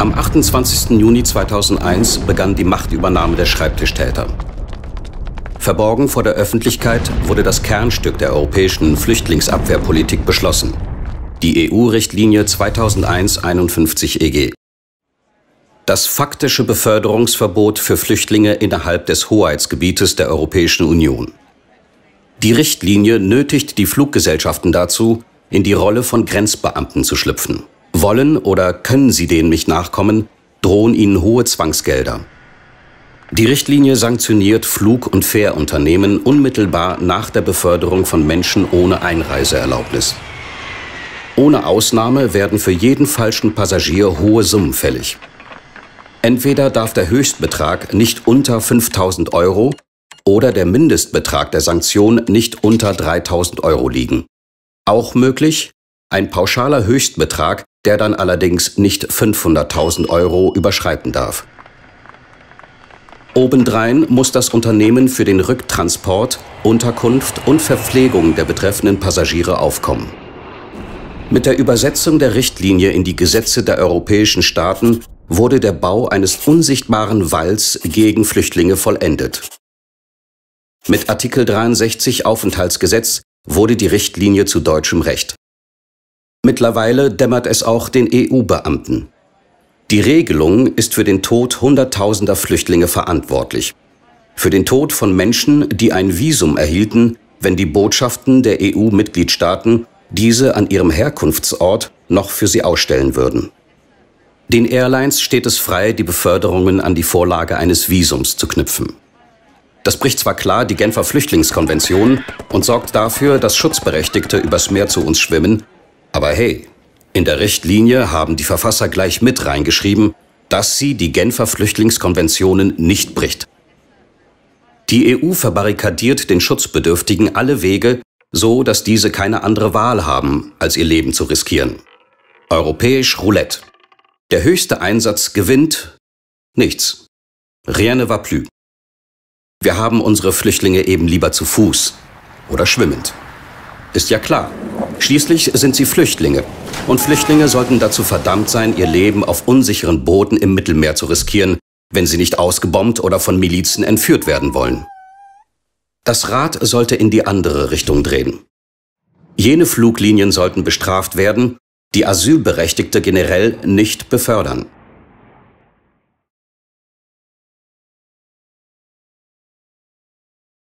Am 28. Juni 2001 begann die Machtübernahme der Schreibtischtäter. Verborgen vor der Öffentlichkeit wurde das Kernstück der europäischen Flüchtlingsabwehrpolitik beschlossen: die EU-Richtlinie 2001/51/EG. Das faktische Beförderungsverbot für Flüchtlinge innerhalb des Hoheitsgebietes der Europäischen Union. Die Richtlinie nötigt die Fluggesellschaften dazu, in die Rolle von Grenzbeamten zu schlüpfen. Wollen oder können sie denen nicht nachkommen, drohen ihnen hohe Zwangsgelder. Die Richtlinie sanktioniert Flug- und Fährunternehmen unmittelbar nach der Beförderung von Menschen ohne Einreiseerlaubnis. Ohne Ausnahme werden für jeden falschen Passagier hohe Summen fällig. Entweder darf der Höchstbetrag nicht unter 5.000 € oder der Mindestbetrag der Sanktion nicht unter 3.000 € liegen. Auch möglich ein pauschaler Höchstbetrag, der dann allerdings nicht 500.000 € überschreiten darf. Obendrein muss das Unternehmen für den Rücktransport, Unterkunft und Verpflegung der betreffenden Passagiere aufkommen. Mit der Übersetzung der Richtlinie in die Gesetze der europäischen Staaten wurde der Bau eines unsichtbaren Walls gegen Flüchtlinge vollendet. Mit Artikel 63 Aufenthaltsgesetz wurde die Richtlinie zu deutschem Recht. Mittlerweile dämmert es auch den EU-Beamten. Die Regelung ist für den Tod Hunderttausender Flüchtlinge verantwortlich. Für den Tod von Menschen, die ein Visum erhielten, wenn die Botschaften der EU-Mitgliedstaaten diese an ihrem Herkunftsort noch für sie ausstellen würden. Den Airlines steht es frei, die Beförderungen an die Vorlage eines Visums zu knüpfen. Das bricht zwar klar die Genfer Flüchtlingskonvention und sorgt dafür, dass Schutzberechtigte übers Meer zu uns schwimmen, aber hey, in der Richtlinie haben die Verfasser gleich mit reingeschrieben, dass sie die Genfer Flüchtlingskonventionen nicht bricht. Die EU verbarrikadiert den Schutzbedürftigen alle Wege, so dass diese keine andere Wahl haben, als ihr Leben zu riskieren. Europäisch Roulette. Der höchste Einsatz gewinnt nichts. Rien ne va plus. Wir haben unsere Flüchtlinge eben lieber zu Fuß oder schwimmend. Ist ja klar. Schließlich sind sie Flüchtlinge. Und Flüchtlinge sollten dazu verdammt sein, ihr Leben auf unsicheren Booten im Mittelmeer zu riskieren, wenn sie nicht ausgebombt oder von Milizen entführt werden wollen. Das Rad sollte in die andere Richtung drehen. Jene Fluglinien sollten bestraft werden, die Asylberechtigte generell nicht befördern.